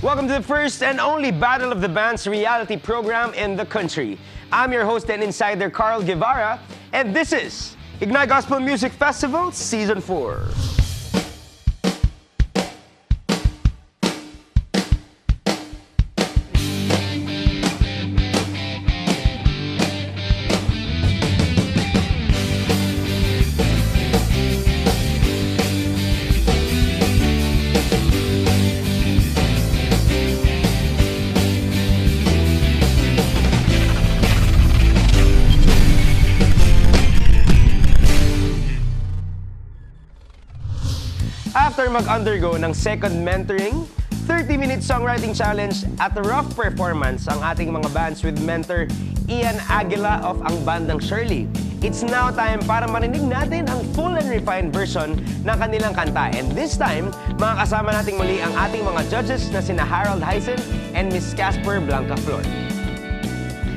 Welcome to the first and only Battle of the Bands reality program in the country. I'm your host and insider, Carl Guevara, and this is Ignite Gospel Music Festival Season 4. After mag-undergo ng second mentoring, 30-minute songwriting challenge at rough performance ang ating mga bands with mentor Ian Aguila of ang bandang Shirley. It's now time para marinig natin ang full and refined version ng kanilang kanta. And this time, makakasama natin muli ang ating mga judges na sina Harold Hyson and Miss Casper Blanca Flor.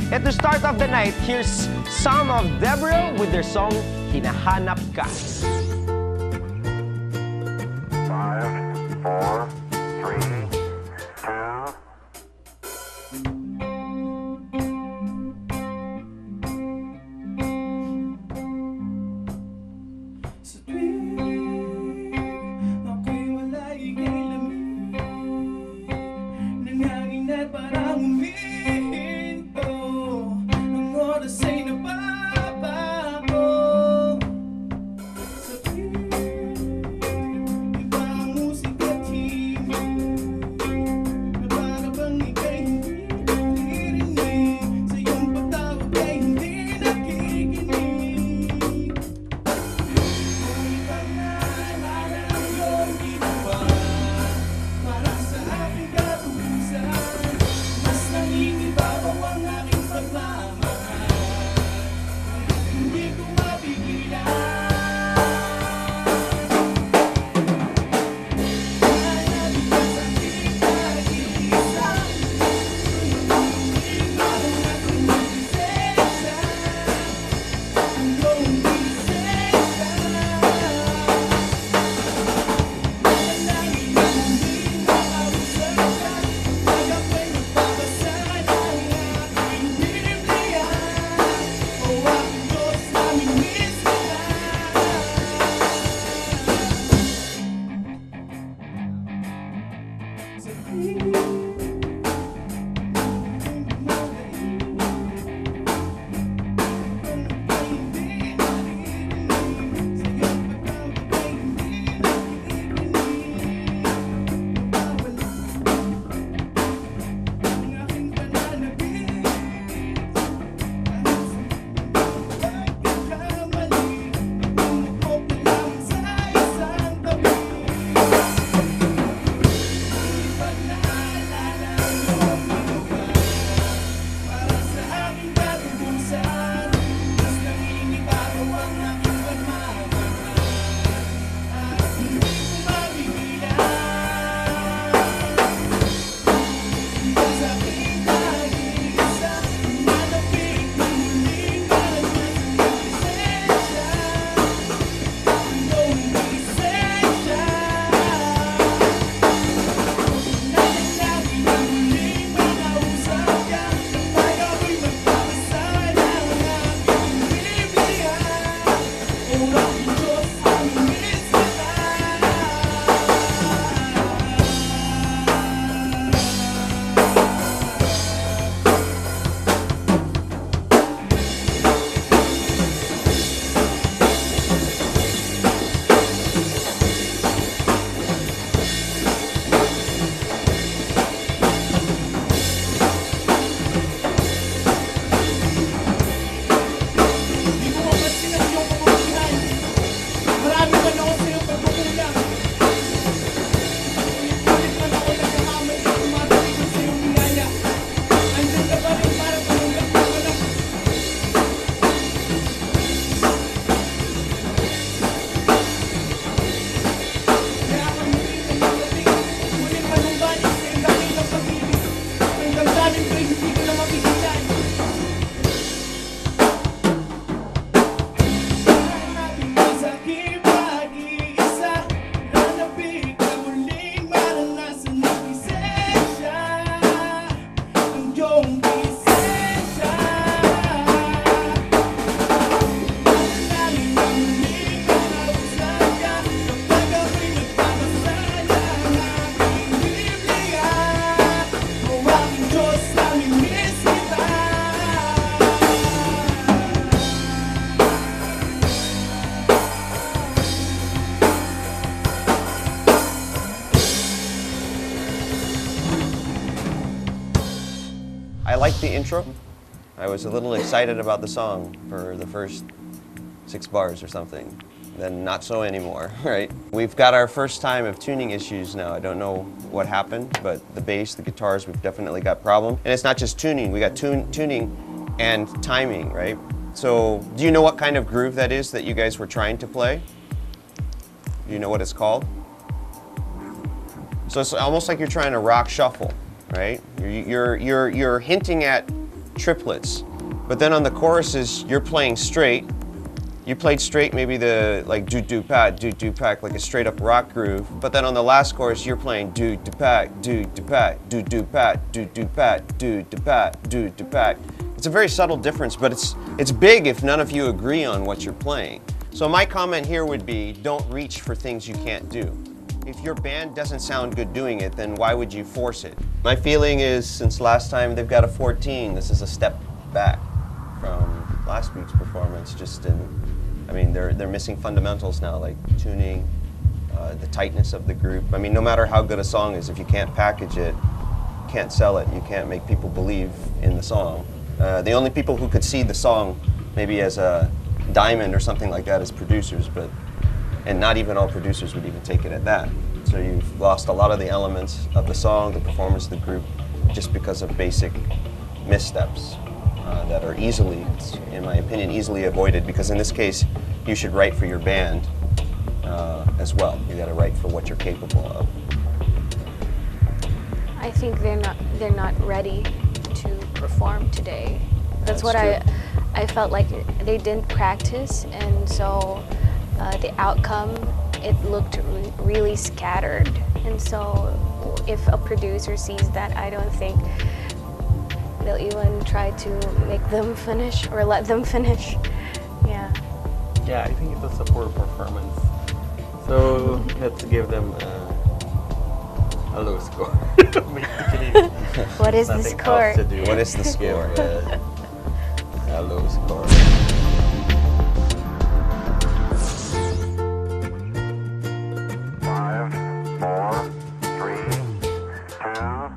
And to start off the night, here's Psalm of Deborah with their song, Hinahanap Ka. 4, 3, 2. Sa tuwing ako'y wala'y kay lamig ng hangin at parang humihinto, ang oras ay nababago. Sa tuwing iba ang musika at himig na para bang ika'y hindi naririnig, sa iyong pagtawag ay hindi nakikinig. Kung ikaw na alala ang iyong ginawa para sa aking katulisan, mas nangingibabaw ang aking pagmamahal. intro. I was a little excited about the song for the first 6 bars or something. Then not so anymore, right? We've got our first time of tuning issues now. I don't know what happened, but the bass, the guitars, we've definitely got problem. And it's not just tuning, we got tuning and timing, right? So do you know what kind of groove that is that you guys were trying to play? Do you know what it's called? So it's almost like you're trying to rock shuffle, right? You're hinting at triplets, but then on the choruses you're playing straight. You played straight, maybe the like do do pat, like a straight up rock groove. But then on the last chorus you're playing do do pat, do do pat, do do pat, do do pat, do do pat, do do pat. It's a very subtle difference, but it's big if none of you agree on what you're playing. So my comment here would be, don't reach for things you can't do. If your band doesn't sound good doing it, then why would you force it? My feeling is, since last time they've got a 14, this is a step back from last week's performance. I mean, they're missing fundamentals now, like tuning, the tightness of the group. I mean, no matter how good a song is, if you can't package it, you can't sell it, you can't make people believe in the song. The only people who could see the song maybe as a diamond or something like that is producers, and not even all producers would even take it at that. So you've lost a lot of the elements of the song, the performance of the group, just because of basic missteps that are easily, in my opinion, easily avoided, because in this case, you should write for your band as well. You gotta write for what you're capable of. I think they're not ready to perform today. That's what true. I felt like they didn't practice, and so the outcome, it looked really scattered. And so if a producer sees that, I don't think they'll even try to make them finish or let them finish. Yeah. Yeah, I think it was a poor performance. So let's give them a low score. Basically, What is the nothing score? else to do. What is the score? Give a low score. Five, four, three, two.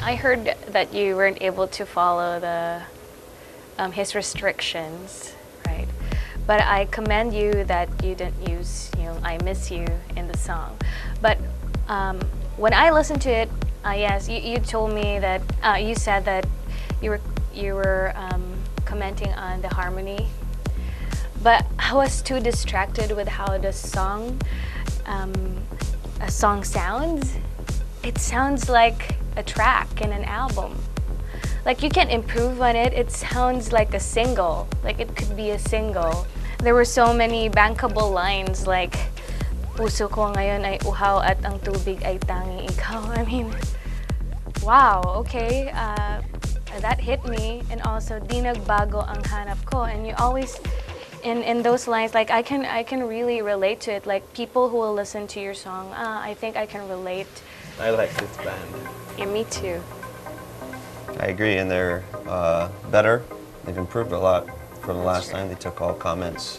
I heard that you weren't able to follow his restrictions, right? But I commend you that you didn't use, "I Miss You" in the song. But when I listened to it, yes, you told me that you said that you were commenting on the harmony. But I was too distracted with how the song sounds. It sounds like a track in an album. Like you can improve on it. It sounds like a single. Like it could be a single. There were so many bankable lines like, "Puso ko ngayon ay uhaw at ang tubig ay tanging ikaw." I mean, wow, okay. That hit me. And also, "Di nagbago ang hanap ko." And you always, in those lines, like I can really relate to it. Like people who will listen to your song, I think I can relate. I like this band. Yeah, me too. I agree, and they're better. They've improved a lot from the last time. They took all comments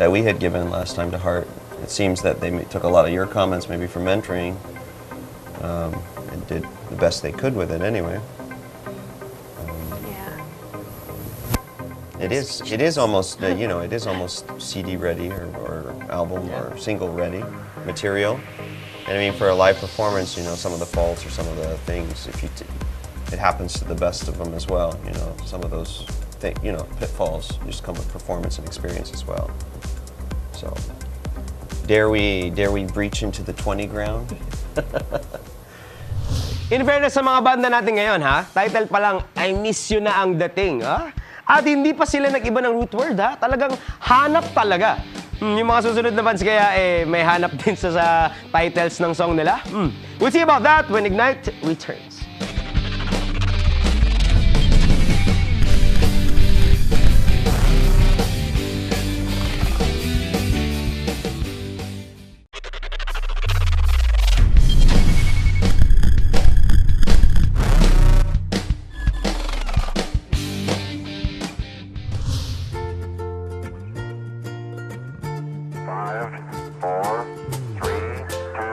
that we had given last time to heart. It seems that they took a lot of your comments, maybe from mentoring, and did the best they could with it anyway. Yeah. It is almost it is almost CD ready or album or single ready material. And I mean, for a live performance, some of the faults or some of the things, it happens to the best of them as well. Some of those pitfalls just come with performance and experience as well. So, dare we breach into the 20 ground? In fairness sa mga banda natin ngayon, ha? Title pa lang, "I Miss You" na ang dating, ha? At hindi pa sila nag-iba ng root word, ha? Talagang hanap talaga. Yung mga susunod na bands kaya, may hanap din sa titles ng song nila. We'll see about that when Ignite returns. Five, four, three, two.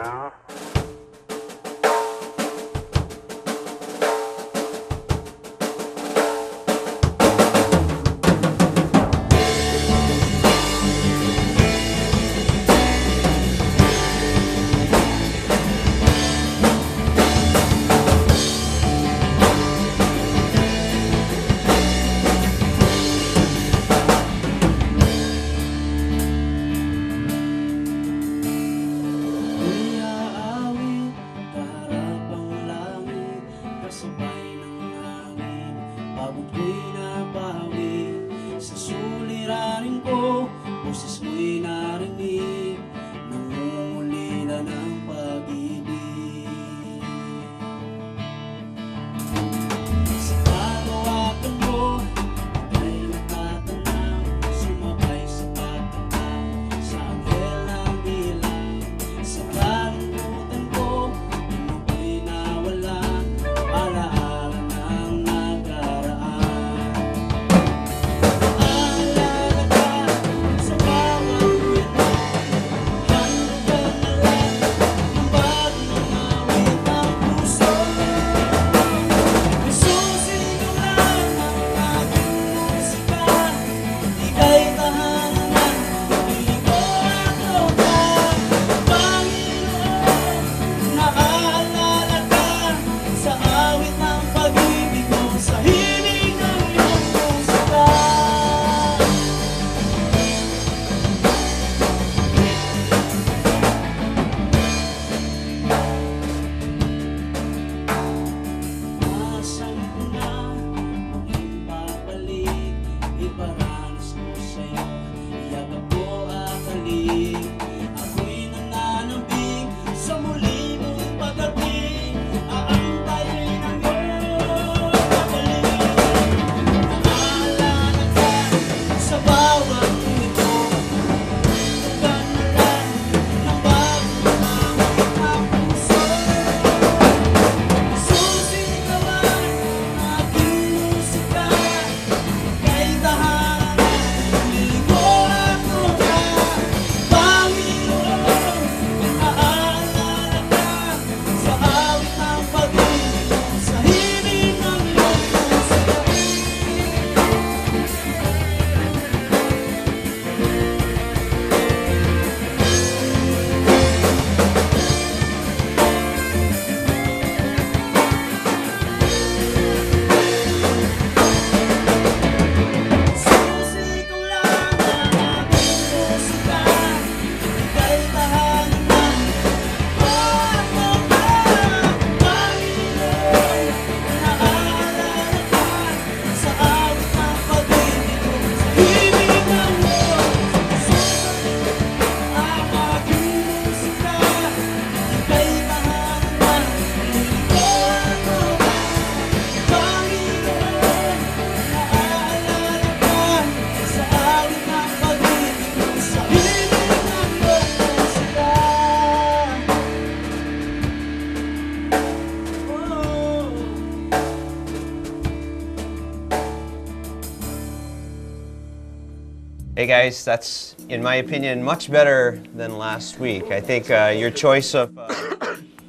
Hey guys, that's, in my opinion, much better than last week. I think your choice of,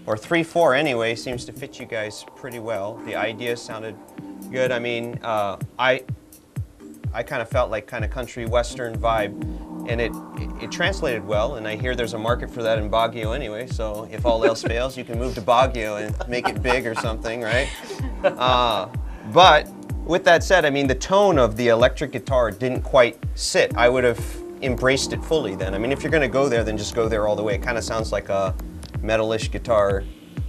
or 3-4 anyway, seems to fit you guys pretty well. The idea sounded good. I mean, I kind of felt like kind of country western vibe, and it translated well. And I hear there's a market for that in Baguio anyway. So if all else fails, you can move to Baguio and make it big or something, right? But with that said, I mean, the tone of the electric guitar didn't quite sit. I would have embraced it fully then. I mean, if you're gonna go there, then just go there all the way. It kind of sounds like a metalish guitar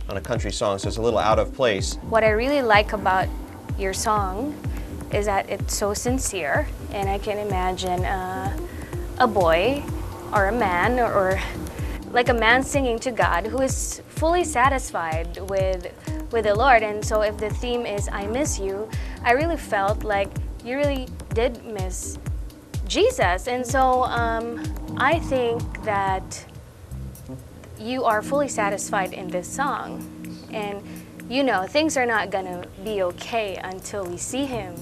on a country song, so it's a little out of place. What I really like about your song is that it's so sincere, and I can imagine a boy or a man or like a man singing to God who is fully satisfied with the Lord. And so if the theme is I miss you, I really felt like you really did miss Jesus. And so I think that you are fully satisfied in this song. And you know, things are not gonna be okay until we see Him.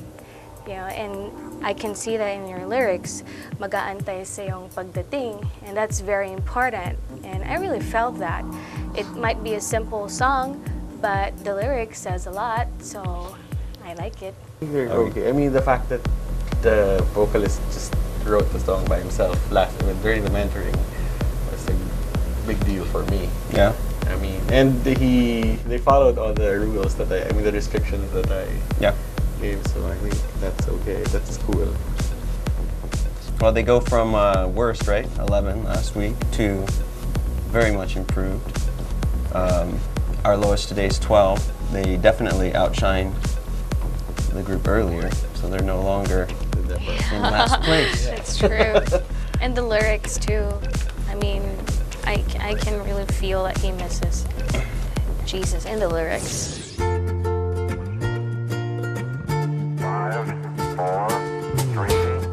You know, and I can see that in your lyrics, mag-aantay sa iyong pagdating, and that's very important. And I really felt that. It might be a simple song, but the lyrics says a lot, so I like it. Very okay. I mean, the fact that the vocalist just wrote the song by himself during the mentoring was a big deal for me. Yeah. I mean, and they followed all the rules that the restrictions that I Yeah. gave, so I think that's okay. That's cool. Well, they go from worst, right, 11 last week, to very much improved. Our lowest today is 12. They definitely outshined the group earlier, so they're no longer in last place. That's true. And the lyrics too. I mean, I can really feel that he misses Jesus in the lyrics. 5, 4, 3, 2.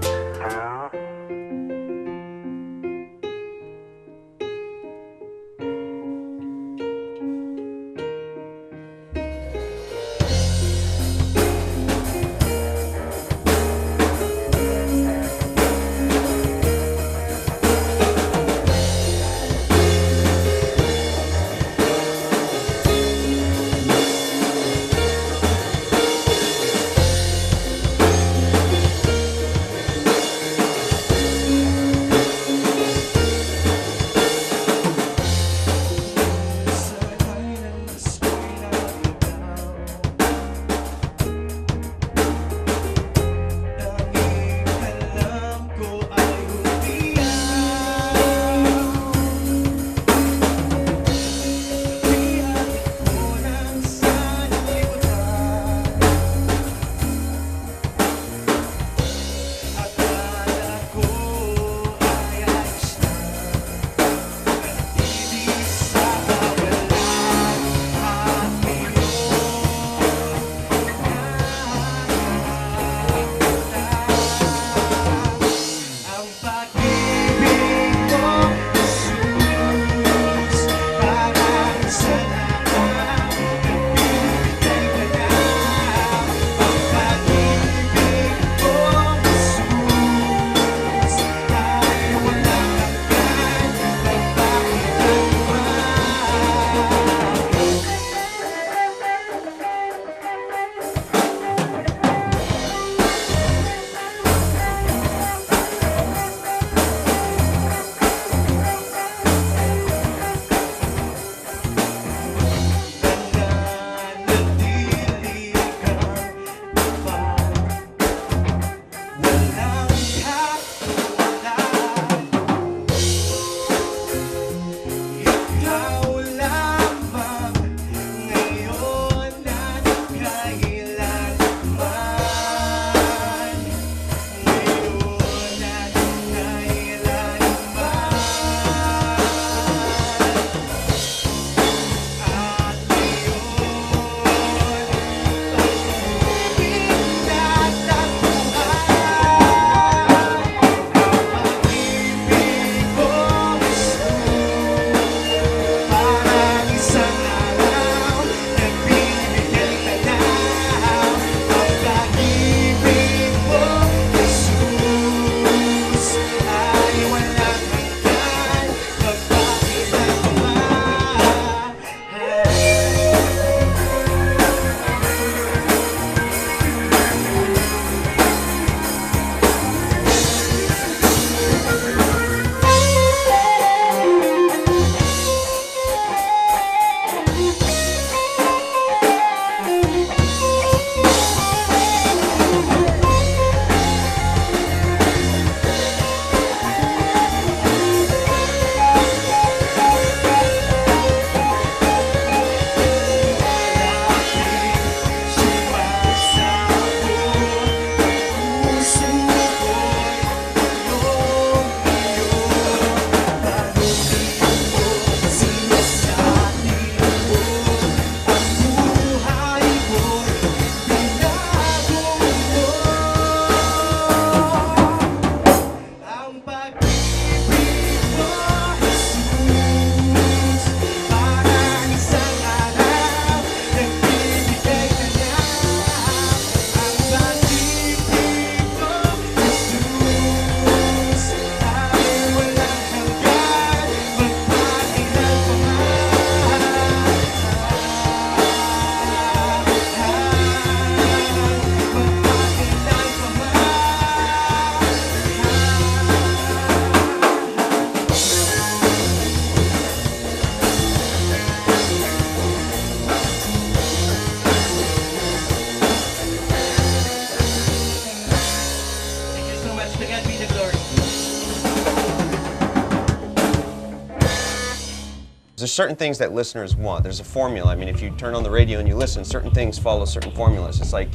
There's certain things that listeners want. There's a formula. I mean, if you turn on the radio and you listen, certain things follow certain formulas. It's like,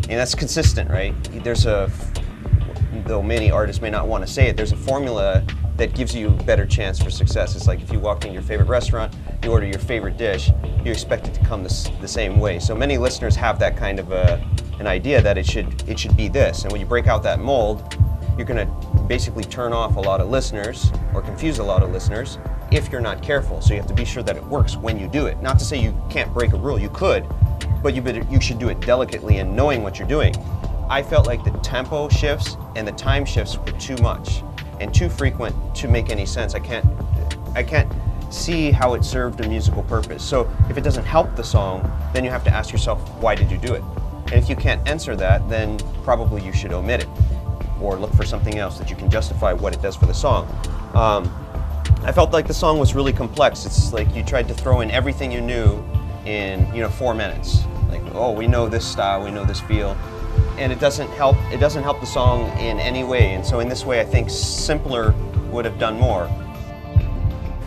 and that's consistent, right? Though many artists may not want to say it, there's a formula that gives you a better chance for success. It's like if you walk in your favorite restaurant, you order your favorite dish, you expect it to come the same way. So many listeners have that kind of an idea that it should be this. And when you break out that mold, you're going to basically turn off a lot of listeners or confuse a lot of listeners if you're not careful. So you have to be sure that it works when you do it. Not to say you can't break a rule, you could, but you should do it delicately and knowing what you're doing. I felt like the tempo shifts and the time shifts were too much and too frequent to make any sense. I can't see how it served a musical purpose. So if it doesn't help the song, then you have to ask yourself, why did you do it? And if you can't answer that, then probably you should omit it or look for something else that you can justify what it does for the song. I felt like the song was really complex. It's like you tried to throw in everything you knew in 4 minutes. Like, oh, we know this style, we know this feel, and it doesn't help the song in any way. And so in this way, I think simpler would have done more.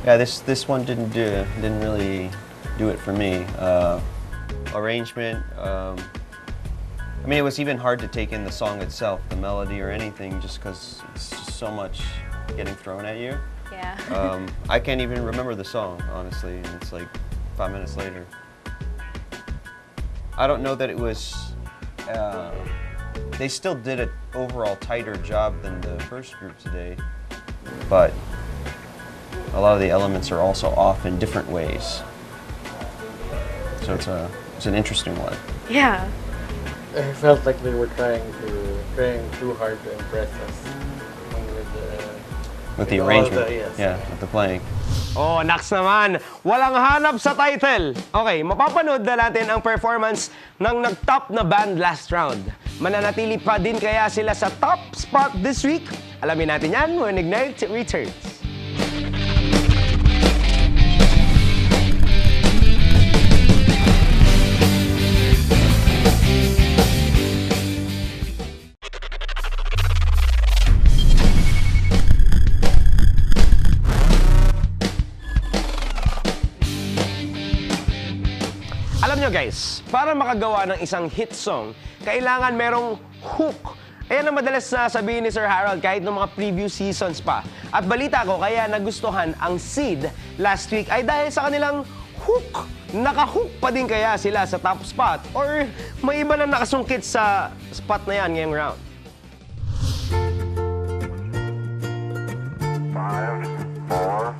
Yeah, this one didn't really do it for me. Arrangement. I mean, it was even hard to take in the song itself, the melody or anything, just because it's just so much getting thrown at you. Yeah. I can't even remember the song, honestly, and it's like 5 minutes later. I don't know that it was, they still did an overall tighter job than the first group today, but a lot of the elements are also off in different ways. So it's an interesting one. Yeah. I felt like they were trying too hard to impress us With the all arrangement, the- yes. yeah, with the playing. Oh, naks naman, walang hanap sa title. Okay, mapapanood na natin ang performance ng nag-top na band last round. Mananatili pa din kaya sila sa top spot this week? Alamin natin yan when Ignite returns. Alam nyo guys, para makagawa ng isang hit song, kailangan merong hook. Ayan ang madalas na sabihin ni Sir Harold kahit ng mga previous seasons pa. At balita ko kaya nagustuhan ang Seed last week ay dahil sa kanilang hook. Naka-hook pa din kaya sila sa top spot? Or may iba na nakasungkit sa spot na yan ngayong round? 5, 4,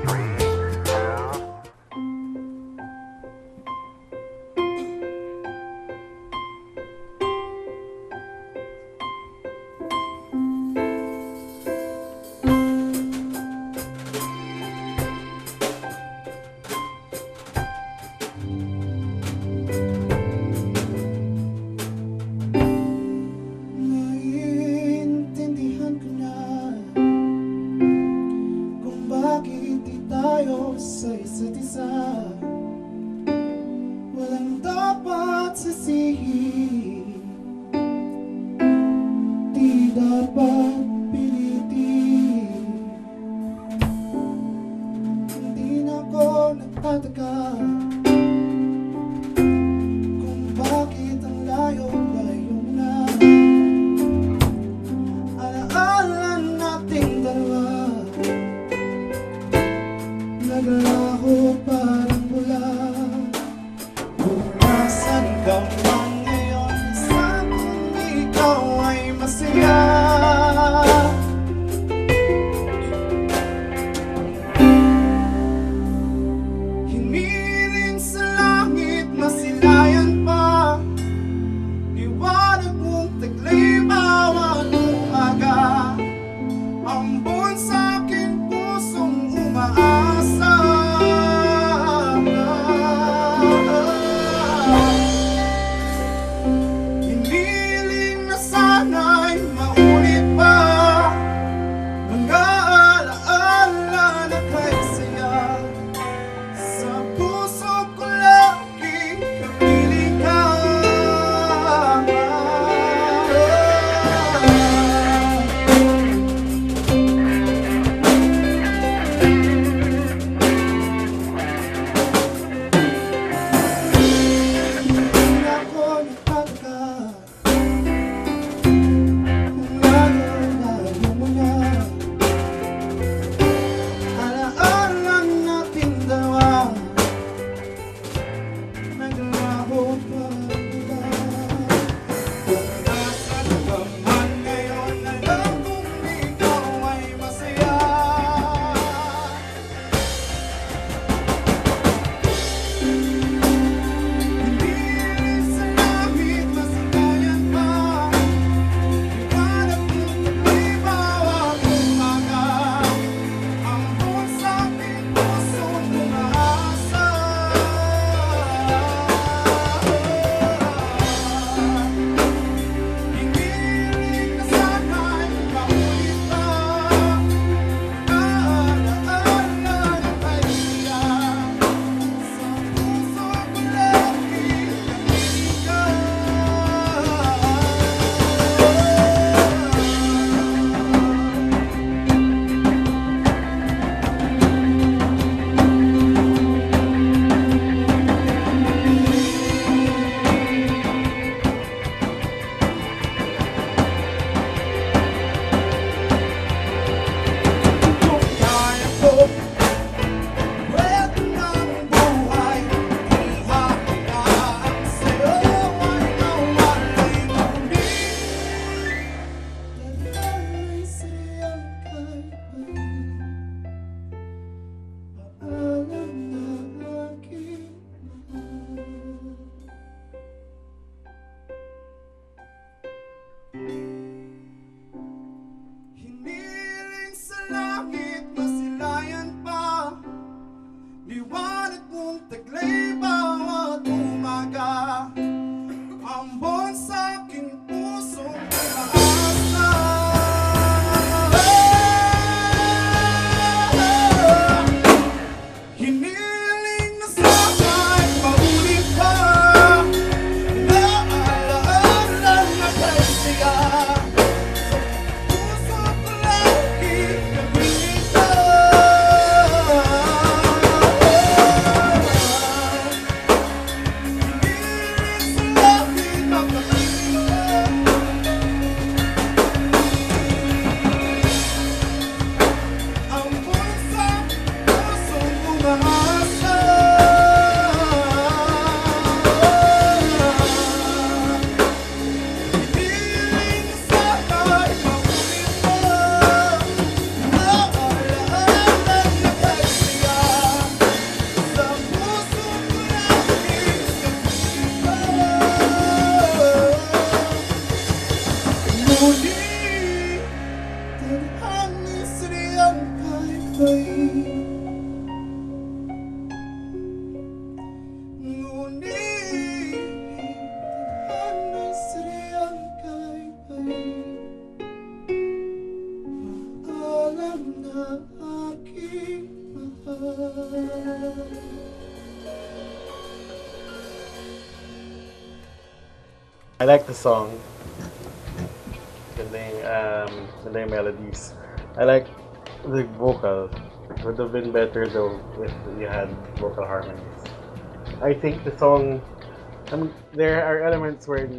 3, 2. Naiintindihan ko na kung bakit di tayo sa isa't isa. Walang dapat sisihin, di dapat pilitin. Hindi na ako nagtataka kung bakit ang layo-layo na. Alaala nating dalawa, naglaho parang bula. Kung nasan ka man ngayon, sabing ikaw ay masaya. Hiniling sa langit, masilayan pa. Liwanag mong taglay bawat umaga. Ambon sa aking pusong umaasa. taglay bawat umaga. Ambon sa aking pusong pag-asa. Hiniling na sana'y maulit pa. Naalaala na kay siya. Sa puso ko lagi nabita. Hiniling sa aking makakita. Ambon sa pusong umaasa. Hiniling na sana'y maulit pa. Naalaala na kay siya. Sa puso ko lagi nabita. Ngunit tadhana siyang kaibay. Ngunit tadhana siyang kaibay. Alam na aking mahal. I like the song. Ganda yung melodies. I like the vocal. It would have been better though if you had vocal harmonies. I think the song, there are elements where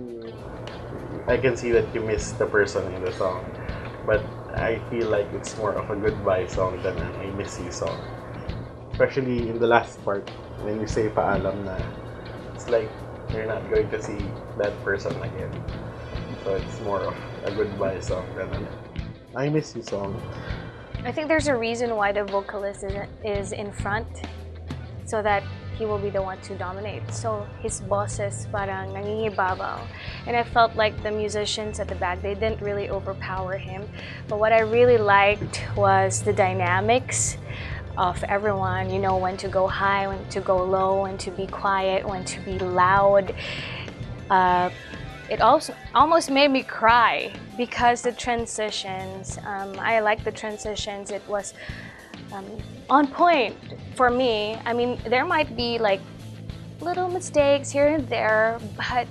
I can see that you miss the person in the song, but I feel like it's more of a goodbye song than an I miss you song. Especially in the last part, when you say paalam na, it's like you're not going to see that person again. So it's more of a goodbye song than an I miss you song. I think there's a reason why the vocalist is in front, so that he will be the one to dominate. So his bosses parang nangingibabaw. And I felt like the musicians at the back, they didn't really overpower him. But what I really liked was the dynamics of everyone, you know, when to go high, when to go low, when to be quiet, when to be loud. It also almost made me cry because the transitions, I like the transitions. It was on point for me. I mean, there might be like little mistakes here and there, but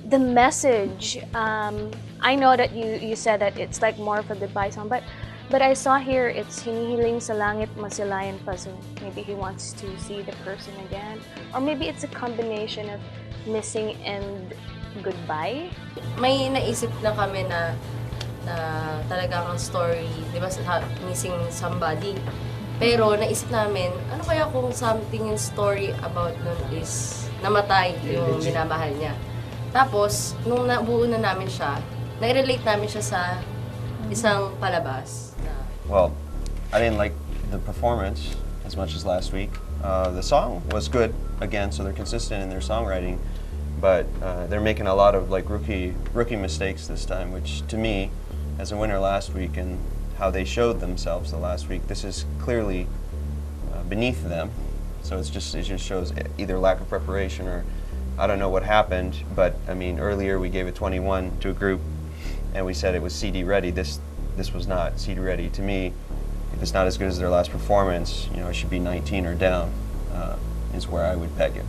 the message, I know that you said that it's like more of a goodbye song, but I saw here it's hinihiling sa langit masilayan pa, so maybe he wants to see the person again, or maybe it's a combination of missing and goodbye. May naisip na kami na talagang ang story, di ba, missing somebody. Pero naisip namin, ano kaya kung something in story about nun is namatay yung minamahal niya. Tapos, nung nabuo na namin siya, nai-relate namin siya sa isang palabas. Well, I didn't like the performance as much as last week. The song was good, again, so they're consistent in their songwriting, but they're making a lot of like rookie mistakes this time, which to me, as a winner last week and how they showed themselves the last week, this is clearly beneath them. So it just shows either lack of preparation or I don't know what happened. But I mean, earlier we gave it 21 to a group, and we said it was CD ready. This was not CD ready. To me, if it's not as good as their last performance, you know, it should be 19 or down. Is where I would peg it.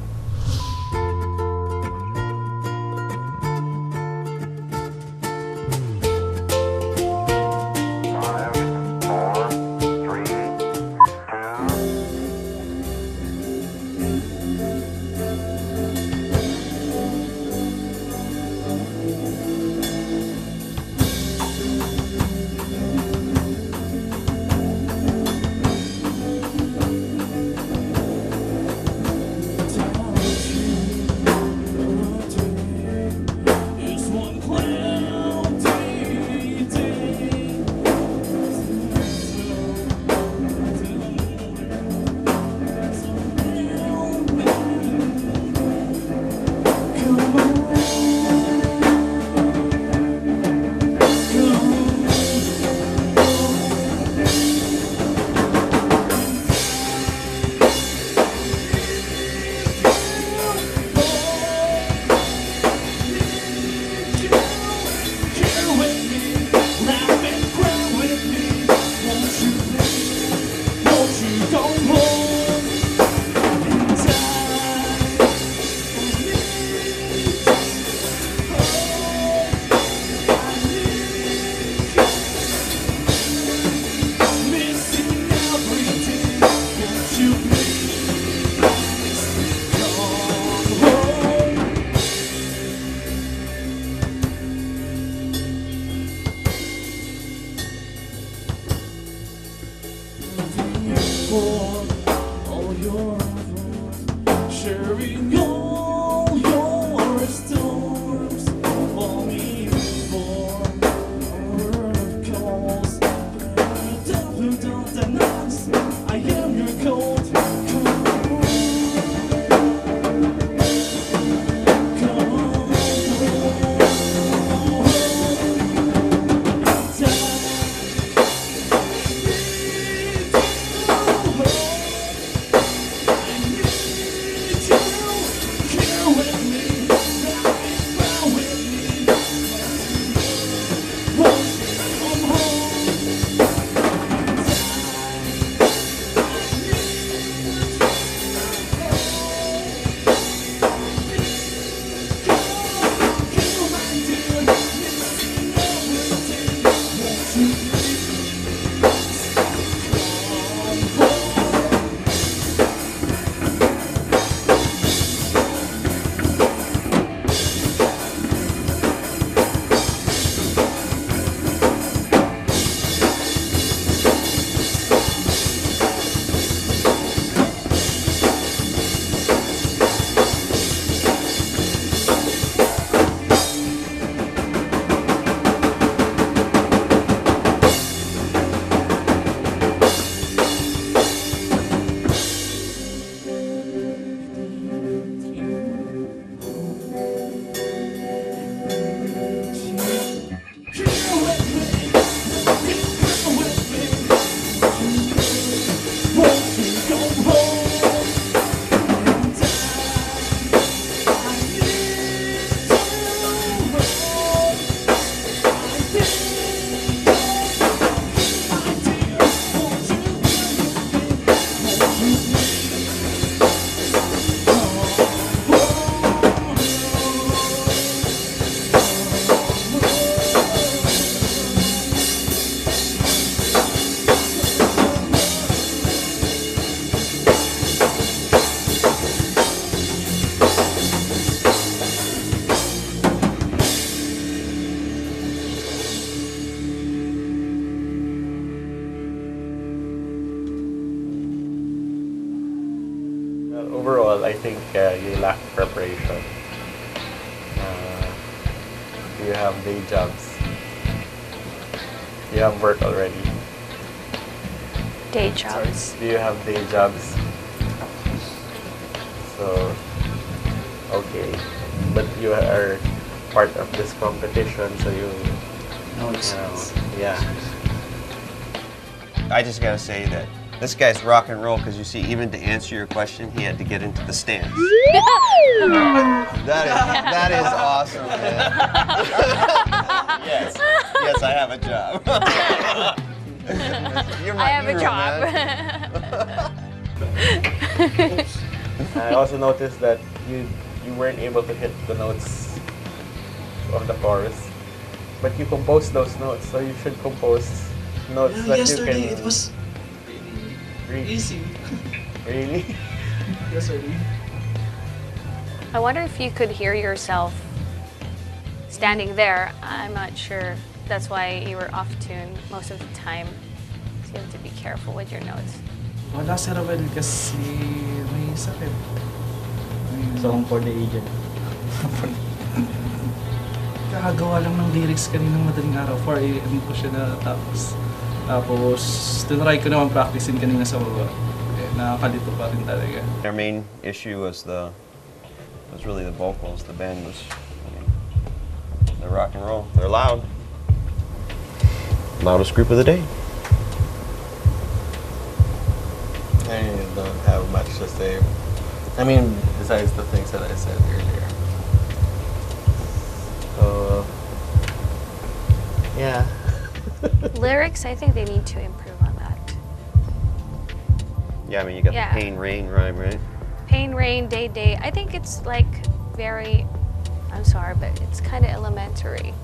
5, 4, 3, 2. overall, I think you lack preparation. You have day jobs. You have work already. Day jobs. Do you have day jobs? So, okay. But you are part of this competition, so you know, yeah. I just gotta say that this guy's rock and roll because you see, even to answer your question, he had to get into the stands. That is awesome, man. Yes, I have a job. You're my I have a hero, job. man. I also noticed that you weren't able to hit the notes of the chorus, but you composed those notes, so you should compose notes that Yesterday you can it was reach. easy. Really? Yesterday. I wonder if you could hear yourself standing there. I'm not sure. That's why you were off tune most of the time. So you have to be careful with your notes. Wala si Ravel kasi may sakit. Song for the agent. Kakagawa lang ng lyrics kaninang madaling araw. 4 a.m. ko siya natapos. Tapos, tinry ko naman practicein kanina sa baba. Eh, nakakalito pa rin talaga. Their main issue was really the vocals. The band was, they're rock and roll. They're loud. Loudest group of the day. I don't have much to say. I mean, besides the things that I said earlier. So, yeah. Lyrics, I think they need to improve on that. Yeah, I mean, you got Yeah. the pain, rain rhyme, right? Pain, rain, day, day. I think it's like very, I'm sorry, but it's kind of elementary.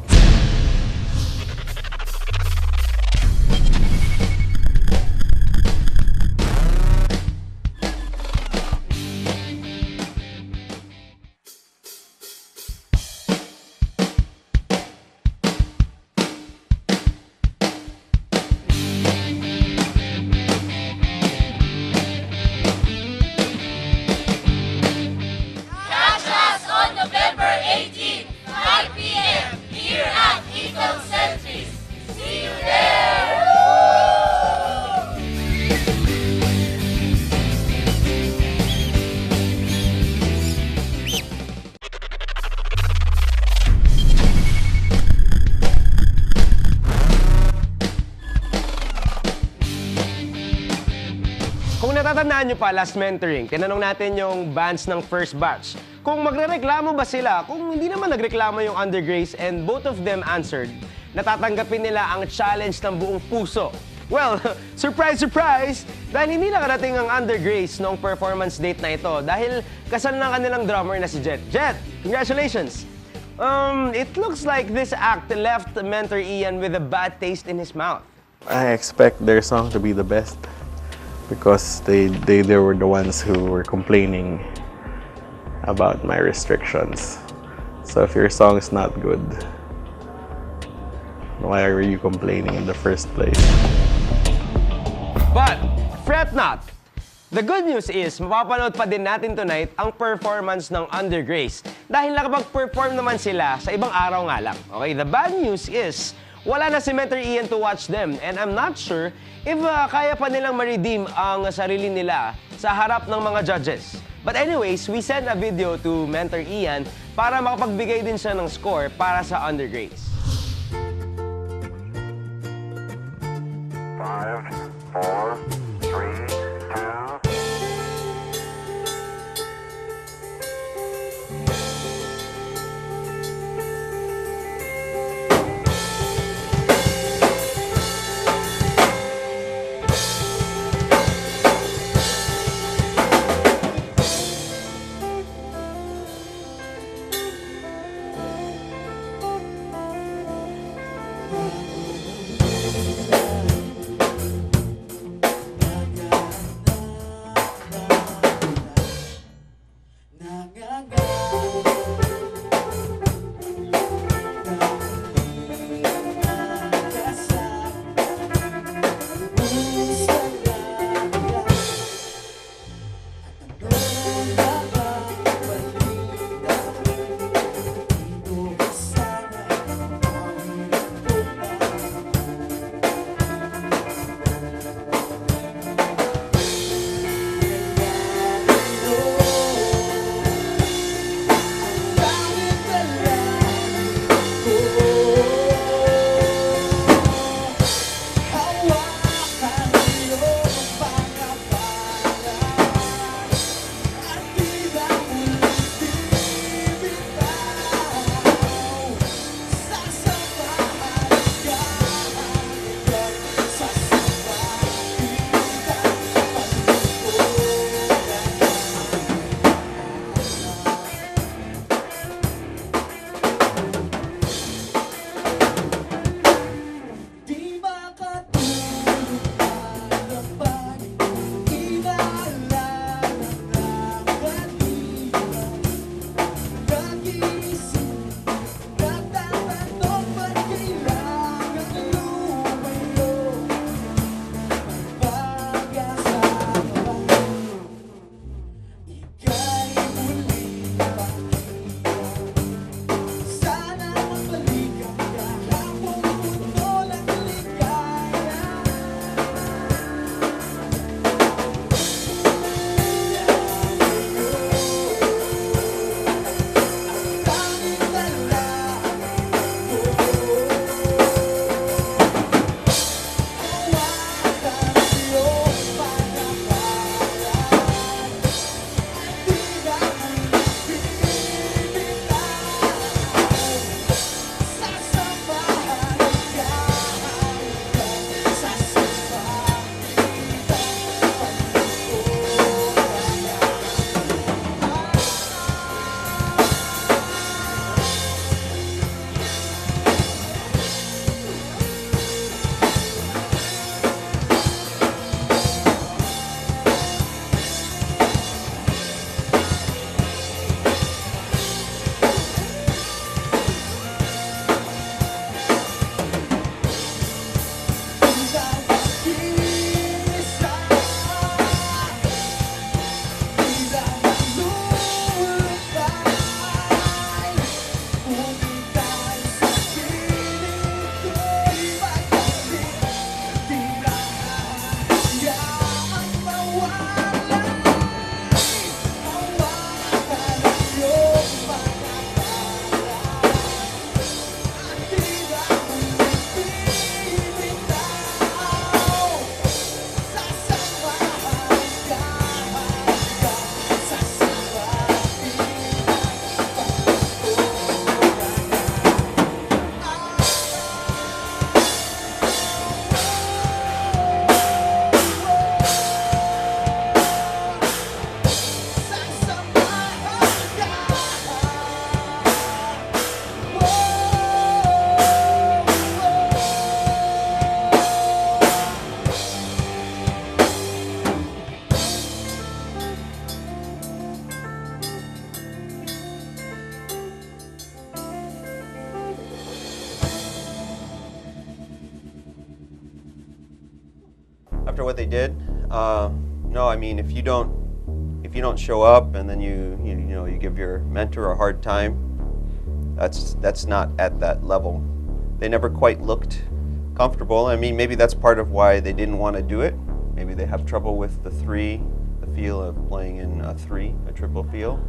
Kung natatandaan nyo pa, last mentoring, tinanong natin yung bands ng first batch kung magrereklamo ba sila kung hindi naman nagreklamo yung Undergrace, and both of them answered na tatanggapin nila ang challenge ng buong puso. Well, surprise, surprise! Dahil hindi nakarating ang Undergrace noong performance date na ito dahil kasal ng kanilang drummer na si Jet. Jet, congratulations! It looks like this act left mentor Ian with a bad taste in his mouth. I expect their song to be the best because they were the ones who were complaining about my restrictions. So if your song is not good, why are you complaining in the first place? But, fret not! The good news is, mapapanood pa din natin tonight ang performance ng Undergrace dahil nakapag-perform naman sila sa ibang araw nga lang. Okay, the bad news is, wala na si Mentor Ian to watch them, and I'm not sure if kaya pa nilang ma-redeem ang sarili nila sa harap ng mga judges. But anyways, we sent a video to Mentor Ian para makapagbigay din siya ng score para sa Undergrace. 5, 4, 3, 2. after what they did. No, I mean, if you don't show up and then you give your mentor a hard time, that's not at that level. They never quite looked comfortable. I mean, maybe that's part of why they didn't want to do it. Maybe they have trouble with the feel of playing in a triple feel.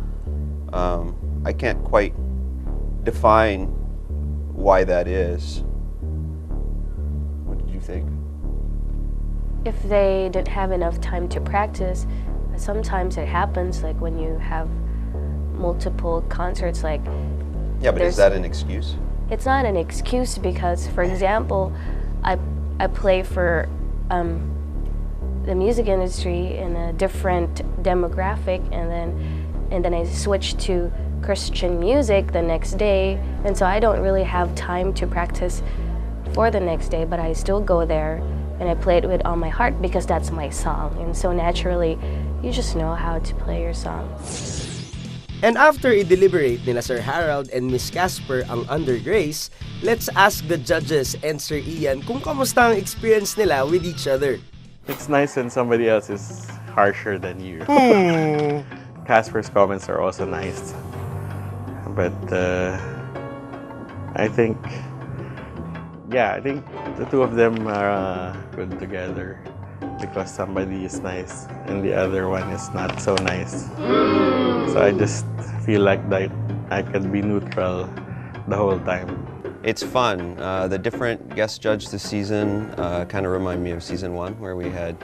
I can't quite define why that is. What did you think? If they didn't have enough time to practice, sometimes it happens, like when you have multiple concerts, like Yeah, but is there's- that an excuse? it's not an excuse because, for example, I play for the music industry in a different demographic, and then I switch to Christian music the next day, and so I don't really have time to practice for the next day, but I still go there and I play it with all my heart because that's my song, and so naturally you just know how to play your song. And after i-deliberate nila Sir Harold and Miss Casper ang Under Grace, let's ask the judges and Sir Ian kung kamusta ang experience nila with each other. It's nice when somebody else is harsher than you. Casper's comments are also nice. But I think the two of them are good together because somebody is nice and the other one is not so nice. So I just feel like that I could be neutral the whole time. It's fun. The different guest judges this season kind of remind me of season 1, where we had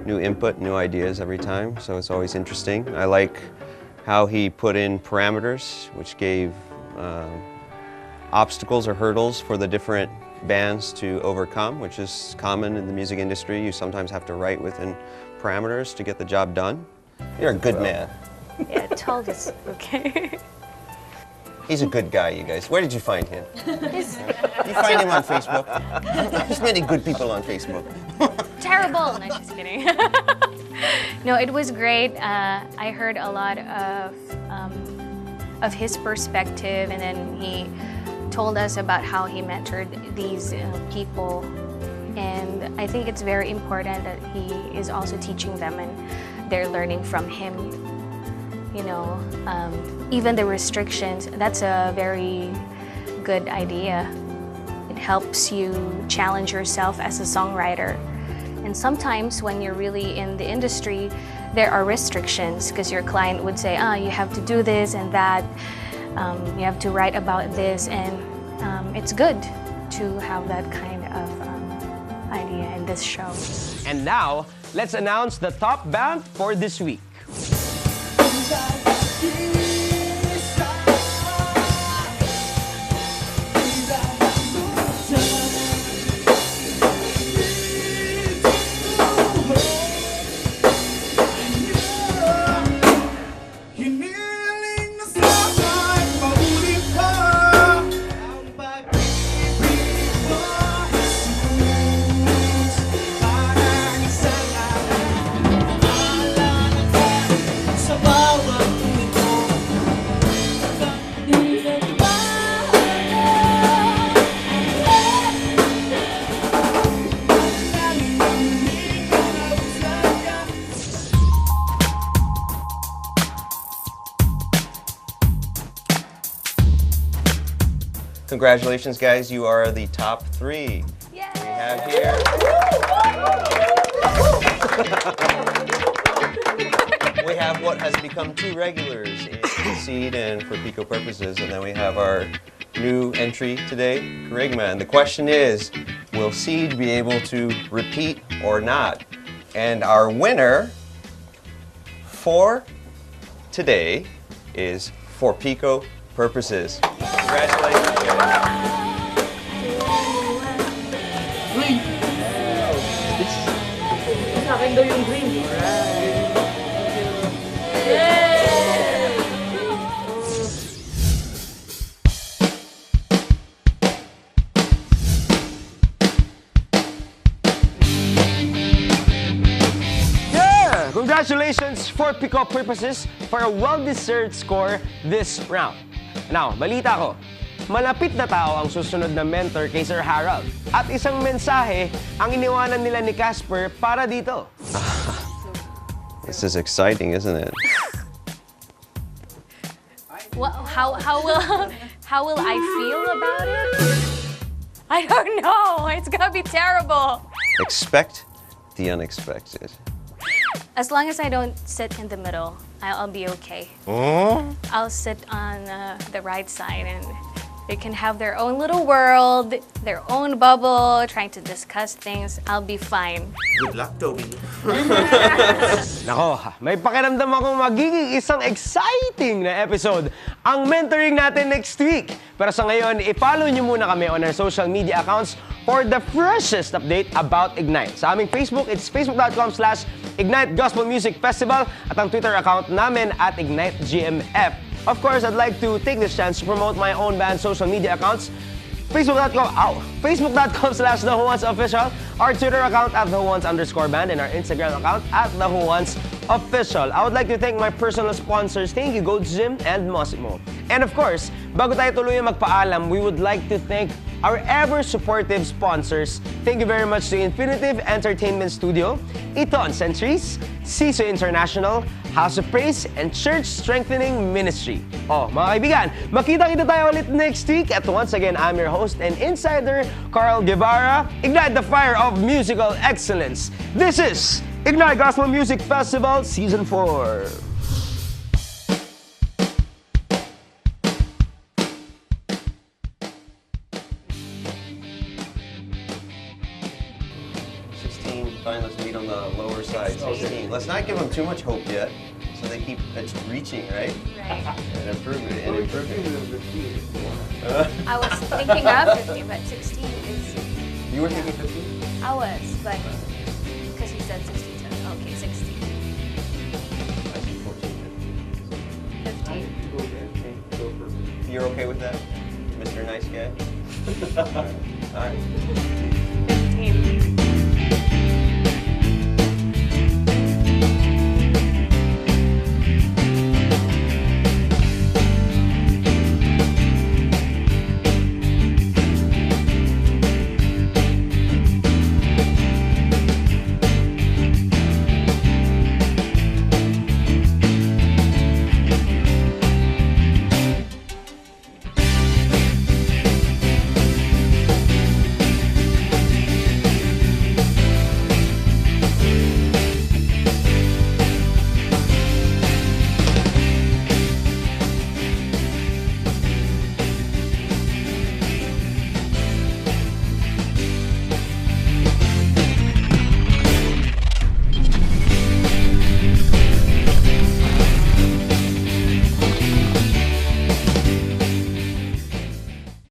new input, new ideas every time, so it's always interesting. I like how he put in parameters, which gave obstacles or hurdles for the different bands to overcome, which is common in the music industry. You sometimes have to write within parameters to get the job done. You're a good man. Yeah, told us, okay. He's a good guy, you guys. Where did you find him? You find him on Facebook? There's many good people on Facebook. Terrible! No, just kidding. No, it was great. I heard a lot of his perspective, and then he told us about how he mentored these people. And I think it's very important that he is also teaching them and they're learning from him. You know, even the restrictions, that's a very good idea. It helps you challenge yourself as a songwriter. And sometimes when you're really in the industry, there are restrictions because your client would say, you have to do this and that, you have to write about this, and it's good to have that kind of idea in this show. And now, let's announce the top band for this week. Hiniling na sa akin, mahuling ka. Ang pag-ibig mo isus, parang isang araw. Alalakan sa bawat mundo. Congratulations, guys. You are the top 3. We have here. We have what has become 2 regulars in Seed and for Pico purposes, and then we have our new entry today, Kerygma. And the question is, will Seed be able to repeat or not? And our winner for today is For Pico Purposes. Congratulations, guys. Yeah! Congratulations for Pico Purposes for a well-deserved score this round. Now, balita ko, malapit na tao ang susunod na mentor kay Sir Harold. At isang mensahe ang iniwanan nila ni Casper para dito. This is exciting, isn't it? How will I feel about it? I don't know. It's gonna be terrible. Expect the unexpected. As long as I don't sit in the middle, I'll be okay. I'll sit on the right side, and they can have their own little world, their own bubble, trying to discuss things. I'll be fine. Good luck, Toby. Nako, may pakiramdam akong magiging isang exciting na episode ang mentoring natin next week. Pero sa ngayon, i-follow nyo muna kami on our social media accounts for the freshest update about Ignite. Sa aming Facebook, it's facebook.com/Ignite Gospel Music Festival at ang Twitter account namin at IgniteGMF. Of course, I'd like to take this chance to promote my own band's social media accounts. Facebook.com/The Who Wants Official, our Twitter account at The Who Wants_band, and our Instagram account at The Who Wants Official. I would like to thank my personal sponsors. Thank you, Gold's Gym and Mossimo. And of course, bago tayo tuluyan magpaalam, we would like to thank our ever-supportive sponsors. Thank you very much to Infinitive Entertainment Studio, Eton Centuries, CISO International, House of Praise, and Church Strengthening Ministry. Oh, mga kaibigan, makita-kita tayo ulit next week. At once again, I'm your host and insider, Carl Guevara. Ignite the fire of musical excellence. This is Ignite Gospel Music Festival Season 4. Fine, let's meet on the lower side. 16. Let's not give them too much hope yet, so they keep reaching, right? Right. And improving. I was thinking of 15, but 16 is... You were thinking 15? I was, but because you said 16, so okay, 16. I see 14, 15. You're okay with that, Mr. Nice Guy? All right. 15.